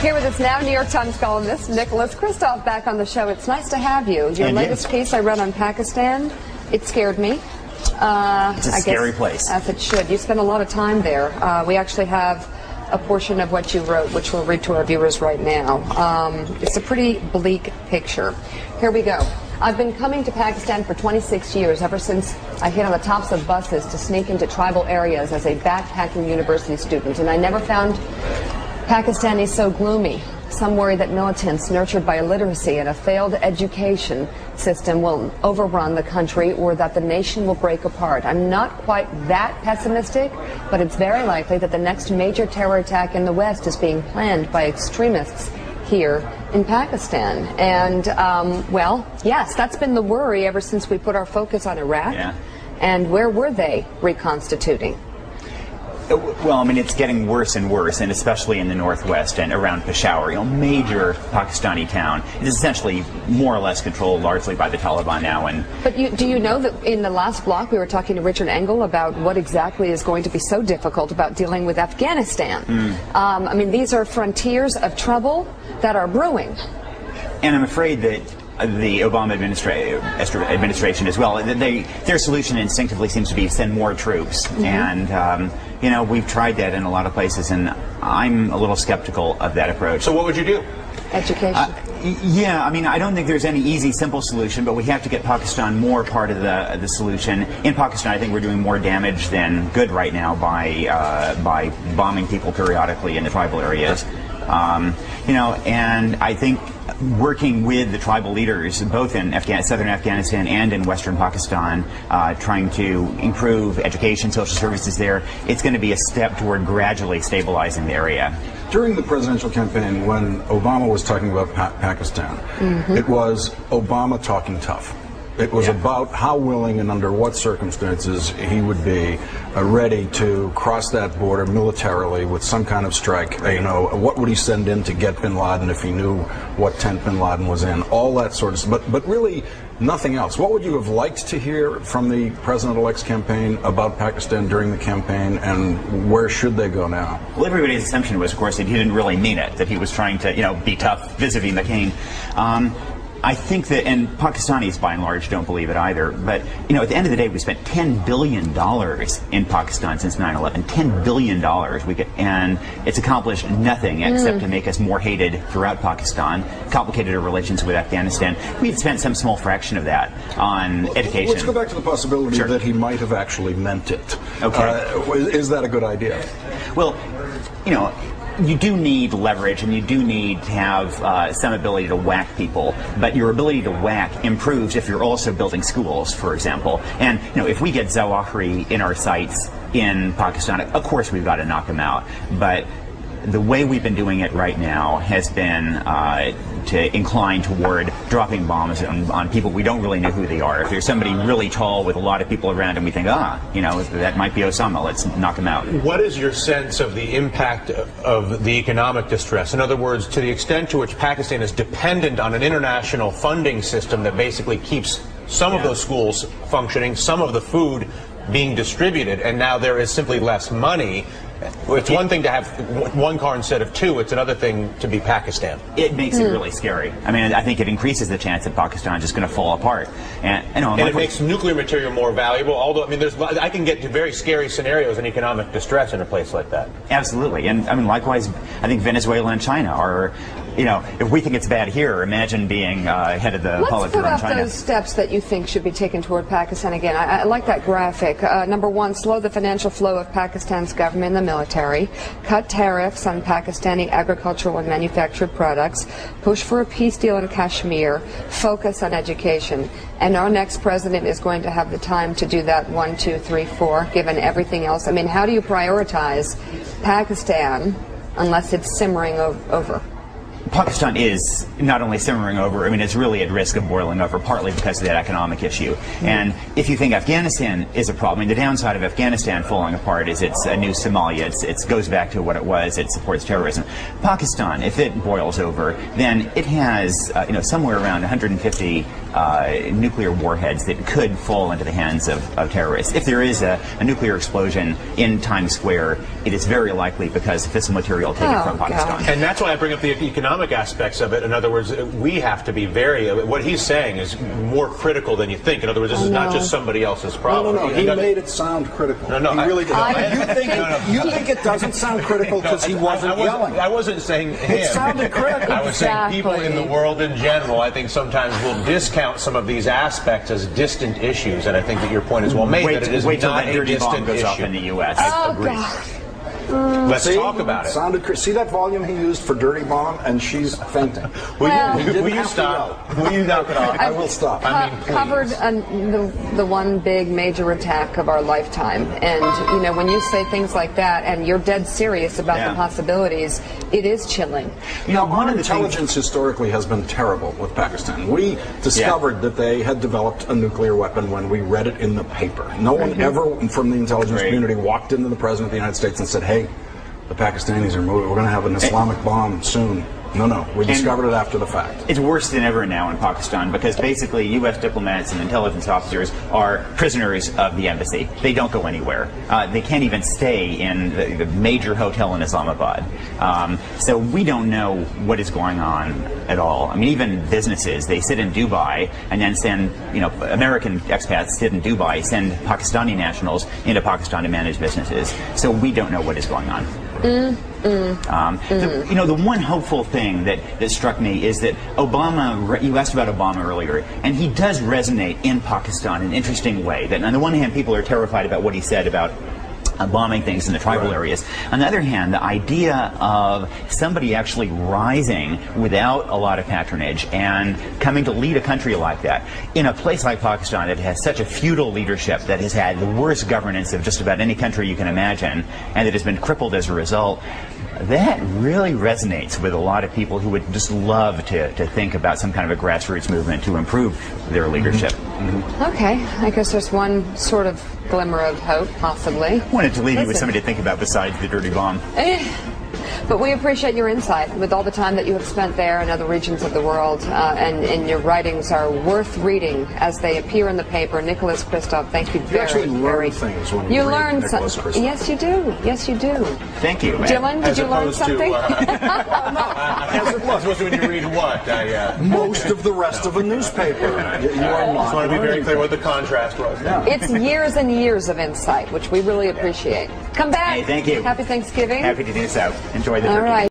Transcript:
Here with us now, New York Times columnist Nicholas Kristof back on the show. It's nice to have you. Your latest piece I read on Pakistan, it scared me. It's a scary place. As it should. You spent a lot of time there. We actually have a portion of what you wrote, which we'll read to our viewers right now. It's a pretty bleak picture. Here we go. I've been coming to Pakistan for 26 years, ever since I hit on the tops of buses to sneak into tribal areas as a backpacking university student, and I never found Pakistanis so gloomy. Some worry that militants nurtured by illiteracy and a failed education system will overrun the country, or that the nation will break apart. I'm not quite that pessimistic, but it's very likely that the next major terror attack in the West is being planned by extremists here in Pakistan. And, well, yes, that's been the worry ever since we put our focus on Iraq. Yeah. And where were they reconstituting? Well, I mean, it's getting worse and worse, and especially in the northwest and around Peshawar, major Pakistani town. It is essentially more or less controlled largely by the Taliban now. But do you know that in the last block we were talking to Richard Engel about what exactly is going to be so difficult about dealing with Afghanistan? I mean, these are frontiers of trouble that are brewing. And I'm afraid that the Obama administration as well, their solution instinctively seems to be send more troops. And, we've tried that in a lot of places, and I'm a little skeptical of that approach. So what would you do? Education. Yeah, I mean, I don't think there's any easy, simple solution, but we have to get Pakistan more part of the solution. In Pakistan, I think we're doing more damage than good right now by bombing people periodically in the tribal areas. And I think working with the tribal leaders, both in southern Afghanistan and in western Pakistan, trying to improve education, social services there, it's going to be a step toward gradually stabilizing the area. During the presidential campaign, when Obama was talking about Pakistan, it was Obama talking tough. It was about how willing and under what circumstances he would be ready to cross that border militarily with some kind of strike. What would he send in to get bin Laden if he knew what tent bin Laden was in? All that sort of stuff. But really nothing else. What would you have liked to hear from the president-elect's campaign about Pakistan during the campaign, and where should they go now? Well, everybody's assumption was, of course, that he didn't really mean it, that he was trying to, be tough vis-a-vis McCain. I think that, and Pakistanis by and large don't believe it either, but at the end of the day, we spent $10 billion in Pakistan since 9/11. $10 billion, and it's accomplished nothing except to make us more hated throughout Pakistan, complicated our relations with Afghanistan. We've spent some small fraction of that on education. Let's go back to the possibility that he might have actually meant it. Okay. Is that a good idea? Well, you do need leverage, and you do need to have some ability to whack people, but your ability to whack improves if you're also building schools, for example. And if we get Zawahiri in our sights in Pakistan, of course we've got to knock him out. But the way we've been doing it right now has been to incline toward dropping bombs on people we don't really know who they are. If there's somebody really tall with a lot of people around him, we think, that might be Osama, let's knock him out. What is your sense of the impact of the economic distress? In other words, to the extent to which Pakistan is dependent on an international funding system that basically keeps some of those schools functioning, some of the food being distributed, and now there is simply less money. It's one thing to have one car instead of two. It's another thing to be Pakistan. It makes it really scary. I mean, I think it increases the chance that Pakistan is just going to fall apart. And it makes nuclear material more valuable. Although, I mean, I can get to very scary scenarios in economic distress in a place like that. Absolutely. And I mean, likewise, I think Venezuela and China are, if we think it's bad here, imagine being head of the politics around China. Let's put up those steps that you think should be taken toward Pakistan again. I like that graphic. Number one, slow the financial flow of Pakistan's government and the military, cut tariffs on Pakistani agricultural and manufactured products, push for a peace deal in Kashmir, focus on education. And our next president is going to have the time to do that 1, 2, 3, 4, given everything else. I mean, how do you prioritize Pakistan unless it's simmering over? Pakistan is not only simmering over, I mean, it's really at risk of boiling over, partly because of that economic issue. And if you think Afghanistan is a problem, I mean, the downside of Afghanistan falling apart is it's a new Somalia. It goes back to what it was. It supports terrorism. Pakistan, if it boils over, then it has somewhere around 150 nuclear warheads that could fall into the hands of terrorists. If there is a nuclear explosion in Times Square, it is very likely because of fissile material taken from Pakistan. And that's why I bring up the economic aspects of it. In other words, we have to be what he's saying is more critical than you think. In other words, this is not just somebody else's problem. No, he made it sound critical. No, he really did. You think it doesn't sound critical because he wasn't yelling? I wasn't saying him. It sounded critical. I was saying people in the world in general, I think sometimes will discount some of these aspects as distant issues, and I think that your point is well made, that it is not a distant goes issue. Off in the U.S. Oh, Agreed. God. Let's talk about it. See that volume he used for Dirty Bomb, and she's fainting. Will you stop? Will you knock it off? I will stop. I mean, please. Covered the one big major attack of our lifetime, and when you say things like that, and you're dead serious about the possibilities, it is chilling. Our intelligence historically has been terrible with Pakistan. We discovered that they had developed a nuclear weapon when we read it in the paper. No one ever from the intelligence community walked into the President of the United States and said, "Hey, the Pakistanis are moving. We're going to have an Islamic bomb soon." No. We discovered it after the fact. It's worse than ever now in Pakistan because basically U.S. diplomats and intelligence officers are prisoners of the embassy. They don't go anywhere. They can't even stay in the major hotel in Islamabad. So we don't know what is going on at all. I mean, even businesses, they sit in Dubai and then send, American expats sit in Dubai, send Pakistani nationals into Pakistan to manage businesses. So we don't know what is going on. The one hopeful thing that struck me is that Obama, you asked about Obama earlier, and he does resonate in Pakistan in an interesting way. That on the one hand, people are terrified about what he said about bombing things in the tribal areas. On the other hand, the idea of somebody actually rising without a lot of patronage and coming to lead a country like that in a place like Pakistan that has such a feudal leadership, that has had the worst governance of just about any country you can imagine, and that has been crippled as a result, that really resonates with a lot of people who would just love to think about some kind of a grassroots movement to improve their leadership. Okay, I guess there's one sort of glimmer of hope, possibly. I wanted to leave you with somebody to think about besides the dirty bomb. But we appreciate your insight with all the time that you have spent there in other regions of the world, and your writings are worth reading as they appear in the paper. Nicholas Kristof, thank you very, actually learn very things when you read learn Nicholas Kristof. Yes, you do. Yes, you do. Thank you. Dylan, did you learn something? As opposed to when you read what? Most of the rest of a newspaper. You are I not just want to be very learning clear what the contrast was. It's years and years of insight, which we really appreciate. Come back. Hey, thank you. Happy Thanksgiving. Happy to do so. Enjoy the All turkey. right.